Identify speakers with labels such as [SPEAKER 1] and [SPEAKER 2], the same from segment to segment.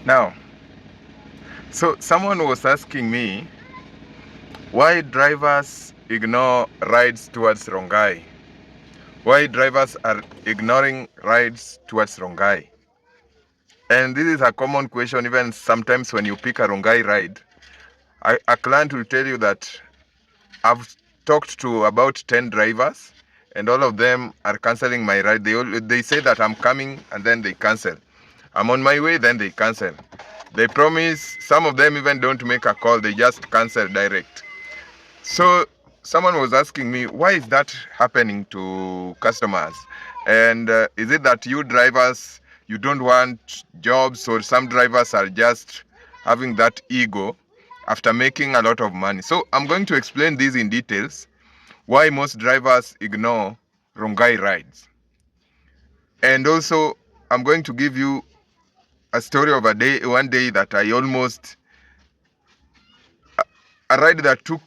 [SPEAKER 1] Now, so someone was asking me why drivers ignore rides towards Rongai. Why drivers are ignoring rides towards Rongai. And this is a common question even sometimes when you pick a Rongai ride. A client will tell you that I've talked to about 10 drivers and all of them are cancelling my ride. They say that I'm coming and then they cancel. I'm on my way, then they cancel. They promise, some of them even don't make a call, they just cancel direct. So someone was asking me, why is that happening to customers? And is it that you drivers, you don't want jobs, or some drivers are just having that ego after making a lot of money? So I'm going to explain this in details, why most drivers ignore Rongai rides. And also, I'm going to give you a story of one day that I almost, a ride that took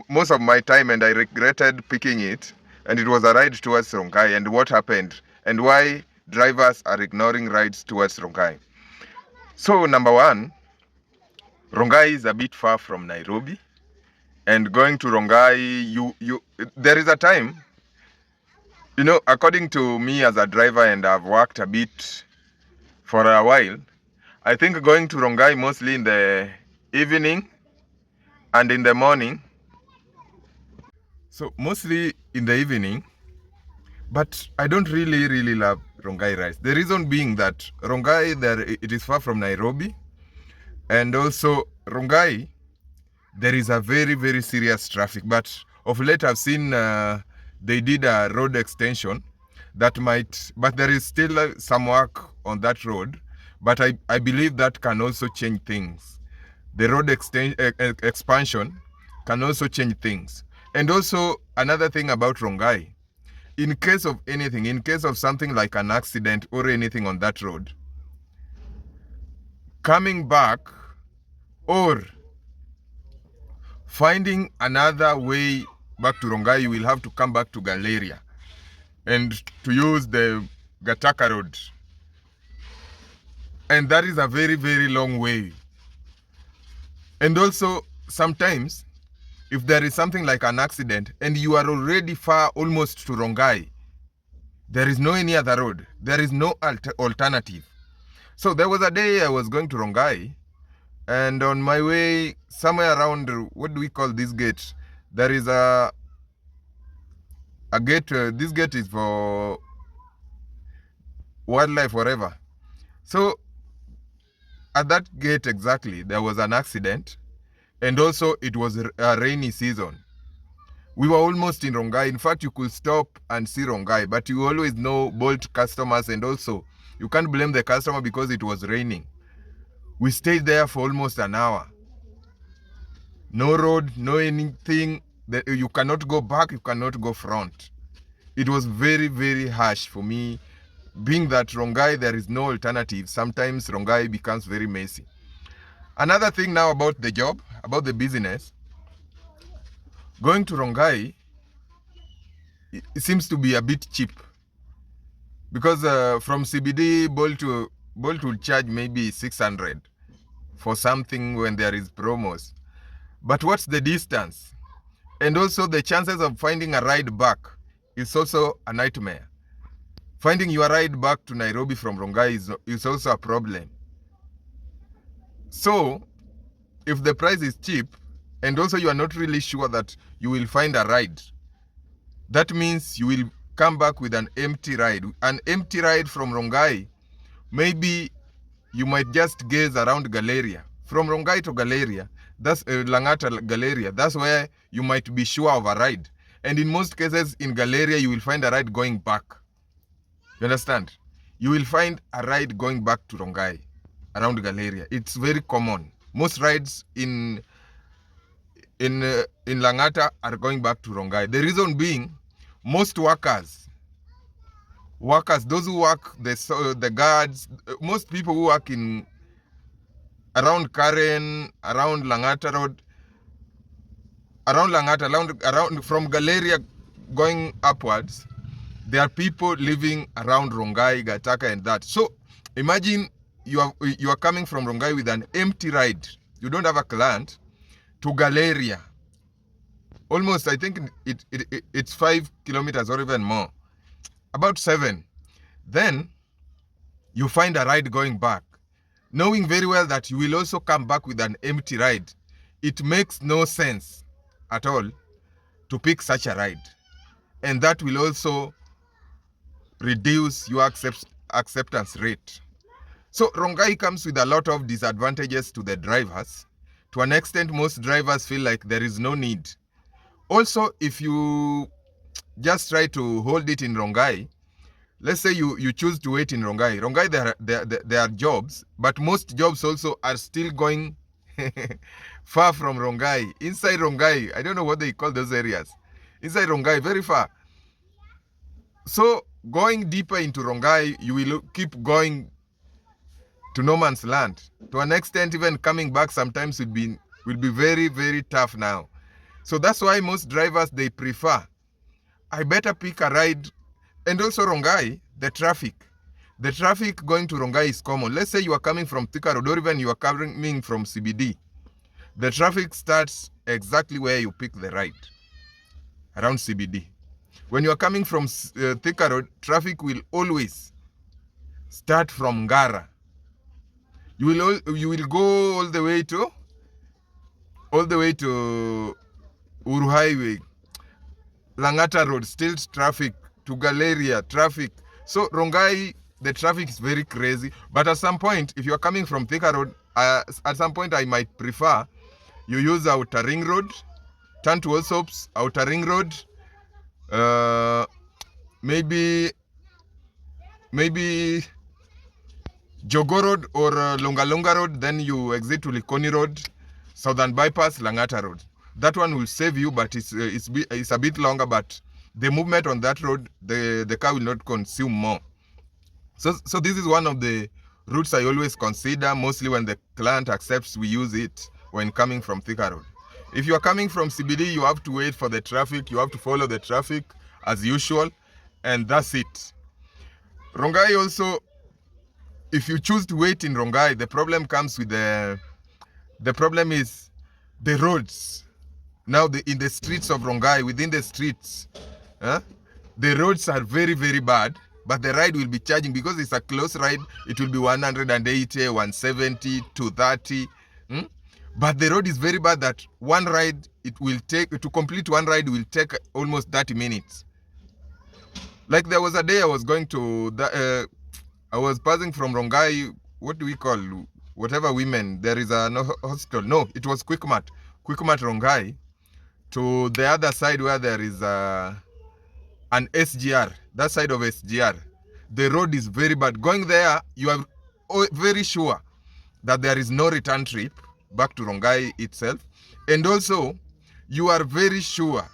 [SPEAKER 1] most of my time and I regretted picking it, and it was a ride towards Rongai, and what happened and why drivers are ignoring rides towards Rongai. So number one, Rongai is a bit far from Nairobi, and going to Rongai, there is a time, according to me as a driver, and I've worked a bit for a while, I think going to Rongai mostly in the evening and in the morning. So mostly in the evening, but I don't really love Rongai rides. The reason being that Rongai, it is far from Nairobi, and also Rongai, there is a very serious traffic. But of late I've seen they did a road extension but there is still some work on that road. But I believe that can also change things. The road expansion can also change things. And also another thing about Rongai, in case of anything, in case of something like an accident or anything on that road, coming back or finding another way back to Rongai, you will have to come back to Galleria and to use the Gataka road. And that is a very long way. And also, sometimes, if there is something like an accident and you are already far almost to Rongai, there is no any other road. There is no alternative. So there was a day I was going to Rongai, and on my way, somewhere around, what do we call this gate? There is a gate, this gate is for wildlife, whatever. So at that gate exactly, there was an accident, and also it was a rainy season. We were almost in Rongai. In fact, you could stop and see Rongai, but you always know Bolt customers, and also you can't blame the customer because it was raining. We stayed there for almost an hour. No road, no anything. You cannot go back, you cannot go front. It was very harsh for me. Being that Rongai, there is no alternative. Sometimes Rongai becomes very messy. Another thing now about the job, about the business, going to Rongai, it seems to be a bit cheap. Because from CBD, Bolt will charge maybe 600 for something when there is promos. But what's the distance? And also the chances of finding a ride back is also a nightmare. Finding your ride back to Nairobi from Rongai is also a problem. So, if the price is cheap, and also you are not really sure that you will find a ride, that means you will come back with an empty ride. An empty ride from Rongai, maybe you might just gaze around Galleria. From Rongai to Galleria, that's Langata Galleria, that's where you might be sure of a ride. And in most cases in Galleria, you will find a ride going back. You understand? You will find a ride going back to Rongai around Galleria. It's very common. Most rides in Langata are going back to Rongai. The reason being, most workers, those who work, the guards, most people who work in around Karen, around Langata Road, around from Galleria going upwards, there are people living around Rongai, Gataka and that. So imagine you are coming from Rongai with an empty ride, you don't have a client, to Galeria, almost, I think it's 5 kilometers or even more, about 7. Then you find a ride going back, knowing very well that you will also come back with an empty ride. It makes no sense at all to pick such a ride. And that will also reduce your acceptance rate. So Rongai comes with a lot of disadvantages to the drivers. To an extent, most drivers feel like there is no need. Also, if you just try to hold it in Rongai, let's say you choose to wait in Rongai. Rongai, there are jobs, but most jobs also are still going far from Rongai. Inside Rongai, I don't know what they call those areas. Inside Rongai, very far. So going deeper into Rongai, you will keep going to no man's land. To an extent, even coming back sometimes will be very, very tough now. So that's why most drivers, they prefer, I better pick a ride. And also Rongai, the traffic going to Rongai is common. Let's say you are coming from Thika Road, or even you are coming from CBD. The traffic starts exactly where you pick the ride, around CBD. When you are coming from Thika Road, traffic will always start from Ngara. You will go all the way to Uru Highway, Langata Road, still traffic, to Galeria, traffic. So Rongai, the traffic is very crazy. But at some point, if you are coming from Thika Road, at some point I might prefer you use Outer Ring Road, turn to Allsops, Outer Ring Road, maybe Jogo Road or Longa Road, then you exit to Likoni Road, Southern Bypass, Langata Road. That one will save you, but it's a bit longer, but the movement on that road, the car will not consume more. So this is one of the routes I always consider, mostly when the client accepts we use it when coming from Thika Road. If you are coming from CBD, you have to wait for the traffic, you have to follow the traffic as usual, and that's it. Rongai also, if you choose to wait in Rongai, the problem comes with the problem is the roads. Now in the streets of Rongai, within the streets, the roads are very, very bad, but the ride will be charging because it's a close ride. It will be 180, 170, 230. But the road is very bad that one ride, to complete one ride will take almost 30 minutes. Like there was a day I was going to, I was passing from Rongai, what do we call, whatever women, there is a hospital. No, it was Quickmart Rongai, to the other side where there is an SGR, that side of SGR. The road is very bad. Going there, you are very sure that there is no return trip back to Rongai itself. And also, you are very sure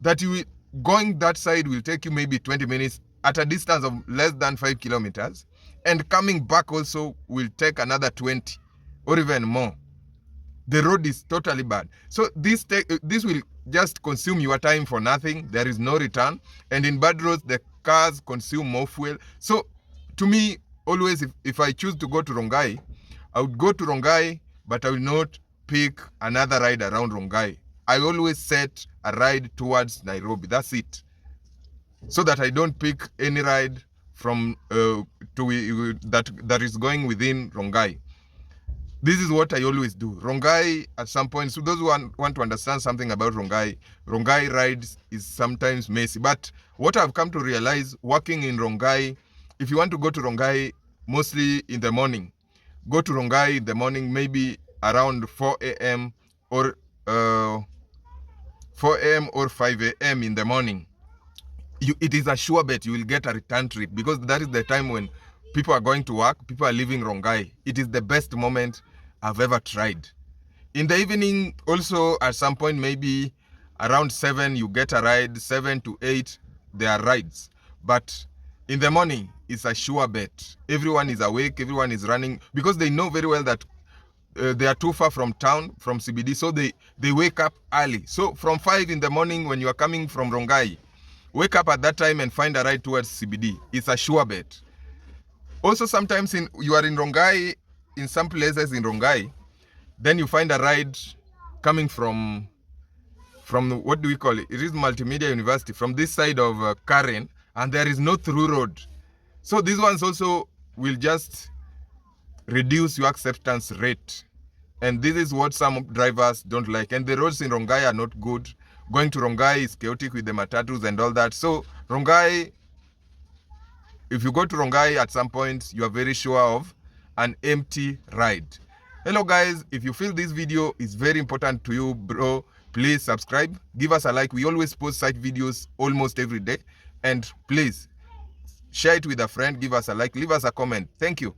[SPEAKER 1] that going that side will take you maybe 20 minutes at a distance of less than 5 kilometers. And coming back also will take another 20 or even more. The road is totally bad. So this will just consume your time for nothing. There is no return. And in bad roads, the cars consume more fuel. So to me, always, if I choose to go to Rongai, I would go to Rongai, but I will not pick another ride around Rongai. I always set a ride towards Nairobi. That's it. So that I don't pick any ride from that is going within Rongai. This is what I always do. Rongai, at some point, so those who want to understand something about Rongai rides is sometimes messy. But what I've come to realize, working in Rongai, if you want to go to Rongai, mostly in the morning, go to Rongai in the morning, maybe around 4 a.m. or 4 a.m. or 5 a.m. in the morning. It is a sure bet you will get a return trip, because that is the time when people are going to work, people are leaving Rongai. It is the best moment I've ever tried. In the evening, also at some point, maybe around 7, you get a ride. 7 to 8, there are rides. But in the morning, it's a sure bet. Everyone is awake, everyone is running, because they know very well that they are too far from town, from CBD, so they wake up early. So from 5 in the morning, when you are coming from Rongai, wake up at that time and find a ride towards CBD. It's a sure bet. Also, sometimes you are in Rongai, in some places in Rongai, then you find a ride coming from what do we call it? It is Multimedia University, from this side of Karen, and there is no through road. So these ones also will just reduce your acceptance rate. And this is what some drivers don't like. And the roads in Rongai are not good. Going to Rongai is chaotic with the matatus and all that. So Rongai, if you go to Rongai at some point, you are very sure of an empty ride. Hello guys, if you feel this video is very important to you, bro, please subscribe, give us a like. We always post such videos almost every day. And please share it with a friend, give us a like, leave us a comment. Thank you.